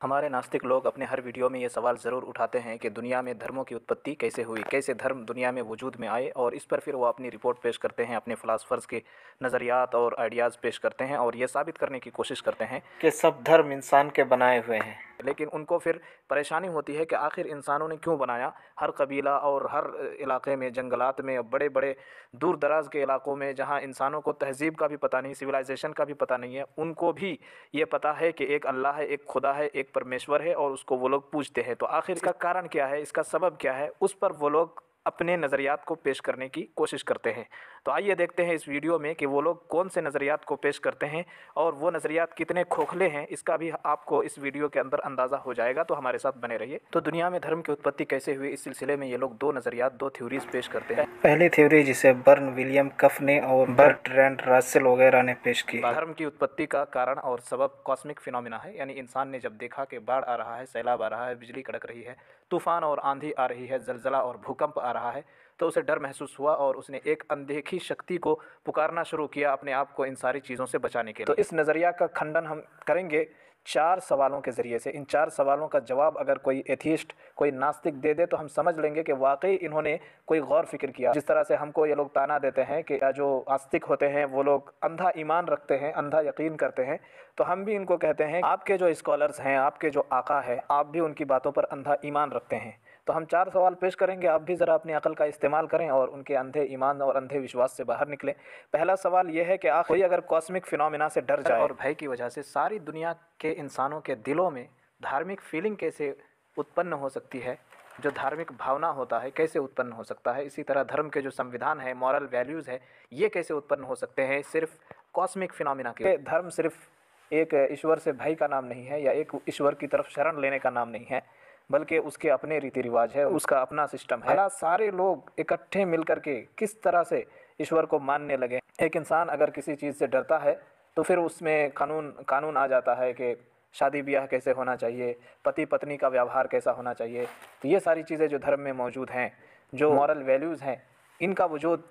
हमारे नास्तिक लोग अपने हर वीडियो में ये सवाल ज़रूर उठाते हैं कि दुनिया में धर्मों की उत्पत्ति कैसे हुई, कैसे धर्म दुनिया में वजूद में आए, और इस पर फिर वो अपनी रिपोर्ट पेश करते हैं, अपने फ़िलासफ़र्स के नज़रियात और आइडियाज़ पेश करते हैं और ये साबित करने की कोशिश करते हैं कि सब धर्म इंसान के बनाए हुए हैं। लेकिन उनको फिर परेशानी होती है कि आखिर इंसानों ने क्यों बनाया। हर कबीला और हर इलाके में, जंगलात में, बड़े बड़े दूर दराज के इलाकों में जहाँ इंसानों को तहज़ीब का भी पता नहीं, सिविलाइजेशन का भी पता नहीं है, उनको भी ये पता है कि एक अल्लाह है, एक खुदा है, एक परमेश्वर है और उसको वो लोग पूजते हैं। तो आखिर इसका कारण क्या है, इसका सबब क्या है, उस पर वो लोग अपने नज़रियात को पेश करने की कोशिश करते हैं। तो आइए देखते हैं इस वीडियो में कि वो लोग कौन से नज़रियात को पेश करते हैं और वो नज़रियात कितने खोखले हैं, इसका भी आपको इस वीडियो के अंदर अंदाज़ा हो जाएगा। तो हमारे साथ बने रहिए। तो दुनिया में धर्म की उत्पत्ति कैसे हुई, इस सिलसिले में ये लोग दो नज़रियात, दो थ्योरीज पेश करते हैं। पहली थ्योरी जिसे बर्न विलियम कफ ने और बर्ट्रैंड रसेल वगैरह ने पेश की। धर्म की उत्पत्ति का कारण और सबब कॉस्मिक फिनोमिना है, यानी इंसान ने जब देखा कि बाढ़ आ रहा है, सैलाब आ रहा है, बिजली कड़क रही है, तूफान और आंधी आ रही है, जलजला और भूकंप आ रहा है, तो उसे डर महसूस हुआ और उसने एक अनदेखी शक्ति को पुकारना शुरू किया अपने आप को इन सारी चीज़ों से बचाने के लिए। तो इस नज़रिया का खंडन हम करेंगे 4 सवालों के ज़रिए से। इन 4 सवालों का जवाब अगर कोई एथियस्ट, कोई नास्तिक दे दे तो हम समझ लेंगे कि वाकई इन्होंने कोई गौर फिक्र किया। जिस तरह से हमको ये लोग ताना देते हैं कि जो आस्तिक होते हैं वो लोग अंधा ईमान रखते हैं, अंधा यकीन करते हैं, तो हम भी इनको कहते हैं आपके जो स्कॉलर्स हैं, आपके जो आका है, आप भी उनकी बातों पर अंधा ईमान रखते हैं। तो हम 4 सवाल पेश करेंगे, आप भी ज़रा अपनी अकल का इस्तेमाल करें और उनके अंधे ईमान और अंधे विश्वास से बाहर निकलें। पहला सवाल यह है कि कोई अगर कॉस्मिक फिनोमिना से डर जाए और भय की वजह से सारी दुनिया के इंसानों के दिलों में धार्मिक फीलिंग कैसे उत्पन्न हो सकती है, जो धार्मिक भावना होता है कैसे उत्पन्न हो सकता है। इसी तरह धर्म के जो संविधान है, मॉरल वैल्यूज़ है, ये कैसे उत्पन्न हो सकते हैं सिर्फ कॉस्मिक फिनोमिना के। धर्म सिर्फ एक ईश्वर से भय का नाम नहीं है या एक ईश्वर की तरफ शरण लेने का नाम नहीं है, बल्कि उसके अपने रीति रिवाज है, उसका अपना सिस्टम है। सारे लोग इकट्ठे मिलकर के किस तरह से ईश्वर को मानने लगे। एक इंसान अगर किसी चीज़ से डरता है तो फिर उसमें कानून आ जाता है कि शादी ब्याह कैसे होना चाहिए, पति पत्नी का व्यवहार कैसा होना चाहिए। तो ये सारी चीज़ें जो धर्म में मौजूद हैं, जो मॉरल वैल्यूज़ हैं, इनका वजूद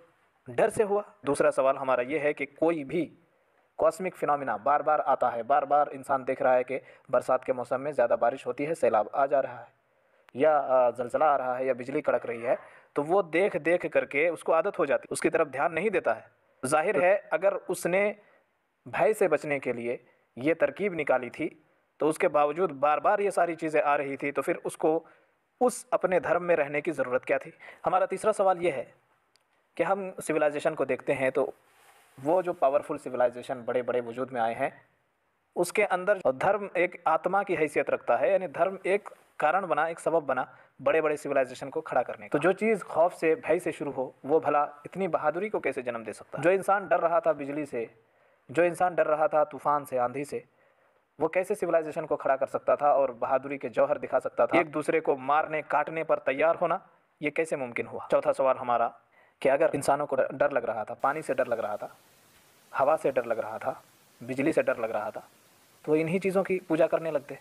डर से हुआ। दूसरा सवाल हमारा ये है कि कोई भी कॉस्मिक फिनोमिना बार बार आता है, बार बार इंसान देख रहा है कि बरसात के मौसम में ज़्यादा बारिश होती है, सैलाब आ जा रहा है, या ज़लज़ला आ रहा है, या बिजली कड़क रही है, तो वो देख देख करके उसको आदत हो जाती है, उसकी तरफ ध्यान नहीं देता है। जाहिर है अगर उसने भय से बचने के लिए ये तरकीब निकाली थी तो उसके बावजूद बार बार ये सारी चीज़ें आ रही थी, तो फिर उसको उस अपने धर्म में रहने की ज़रूरत क्या थी। हमारा तीसरा सवाल ये है कि हम सिविलाइजेशन को देखते हैं तो वो जो पावरफुल सिविलाइजेशन बड़े बड़े वजूद में आए हैं, उसके अंदर धर्म एक आत्मा की हैसियत रखता है, यानी धर्म एक कारण बना, एक सबब बना बड़े बड़े सिविलाइजेशन को खड़ा करने का। तो जो चीज़ खौफ से, भय से शुरू हो, वो भला इतनी बहादुरी को कैसे जन्म दे सकता है। जो इंसान डर रहा था बिजली से, जो इंसान डर रहा था तूफान से, आंधी से, वो कैसे सिविलाइजेशन को खड़ा कर सकता था और बहादुरी के जौहर दिखा सकता था। एक दूसरे को मारने काटने पर तैयार होना, ये कैसे मुमकिन हुआ। चौथा सवाल हमारा कि अगर इंसानों को डर लग रहा था, पानी से डर लग रहा था, हवा से डर लग रहा था, बिजली से डर लग रहा था, तो इन्हीं चीज़ों की पूजा करने लगते।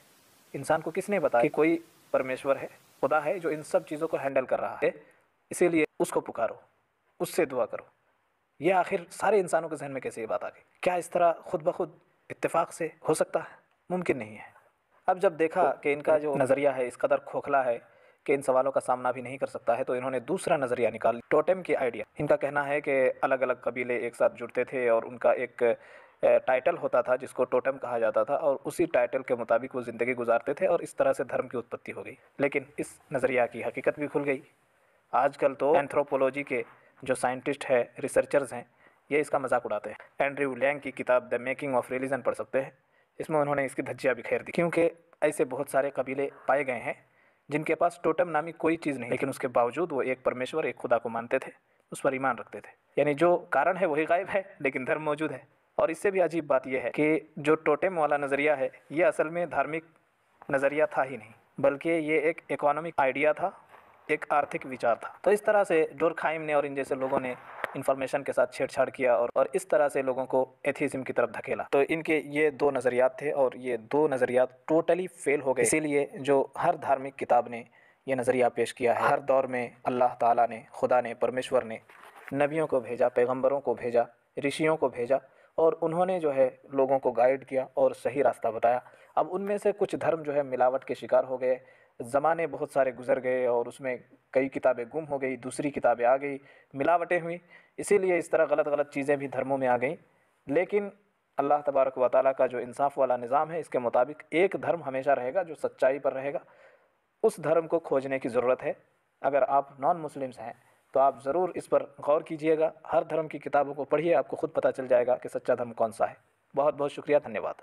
इंसान को किसने बताया कि कोई परमेश्वर है, खुदा है जो इन सब चीज़ों को हैंडल कर रहा है, इसीलिए उसको पुकारो, उससे दुआ करो। ये आखिर सारे इंसानों के जहन में कैसे ये बात आ गई। क्या इस तरह खुद ब खुद इत्तेफाक से हो सकता है? मुमकिन नहीं है। अब जब देखा कि इनका जो नज़रिया है इस कदर खोखला है कि इन सवालों का सामना भी नहीं कर सकता है, तो इन्होंने दूसरा नज़रिया निकाल, टोटेम की आइडिया। इनका कहना है कि अलग अलग कबीले एक साथ जुड़ते थे और उनका एक टाइटल होता था जिसको टोटेम कहा जाता था, और उसी टाइटल के मुताबिक वो ज़िंदगी गुजारते थे और इस तरह से धर्म की उत्पत्ति हो गई। लेकिन इस नज़रिया की हकीकत भी खुल गई। आजकल तो एंथ्रोपोलॉजी के जो साइंटिस्ट हैं, रिसर्चर्स हैं, ये इसका मजाक उड़ाते हैं। एंड्रयू लैंग की किताब द मेकिंग ऑफ रिलीजन पढ़ सकते हैं, इसमें उन्होंने इसकी धज्जियाँ बिखेर दी। क्योंकि ऐसे बहुत सारे कबीले पाए गए हैं जिनके पास टोटम नामी कोई चीज़ नहीं, लेकिन उसके बावजूद वो एक परमेश्वर, एक खुदा को मानते थे, उस पर ईमान रखते थे। यानी जो कारण है वही गायब है, लेकिन धर्म मौजूद है। और इससे भी अजीब बात यह है कि जो टोटेम वाला नज़रिया है ये असल में धार्मिक नज़रिया था ही नहीं, बल्कि ये एक इकोनॉमिक आइडिया था, एक आर्थिक विचार था। तो इस तरह से डोरखाइम ने और इन जैसे लोगों ने इन्फॉर्मेशन के साथ छेड़छाड़ किया और इस तरह से लोगों को एथीज़म की तरफ धकेला। तो इनके ये दो नज़रियात थे और ये दो नज़रियात टोटली फेल हो गए। इसीलिए जो हर धार्मिक किताब ने यह नज़रिया पेश किया है, हर दौर में अल्लाह ताला ने, खुदा ने, परमेश्वर ने नबियों को भेजा, पैगंबरों को भेजा, ऋषियों को भेजा और उन्होंने जो है लोगों को गाइड किया और सही रास्ता बताया। अब उनमें से कुछ धर्म जो है मिलावट के शिकार हो गए, ज़माने बहुत सारे गुजर गए और उसमें कई किताबें गुम हो गई, दूसरी किताबें आ गई, मिलावटें हुई, इसीलिए इस तरह गलत गलत चीज़ें भी धर्मों में आ गई। लेकिन अल्लाह तबारक व तआला का जो इंसाफ वाला निज़ाम है, इसके मुताबिक एक धर्म हमेशा रहेगा जो सच्चाई पर रहेगा। उस धर्म को खोजने की ज़रूरत है। अगर आप नॉन मुस्लिम्स हैं तो आप ज़रूर इस पर गौर कीजिएगा, हर धर्म की किताबों को पढ़िए, आपको खुद पता चल जाएगा कि सच्चा धर्म कौन सा है। बहुत बहुत शुक्रिया, धन्यवाद।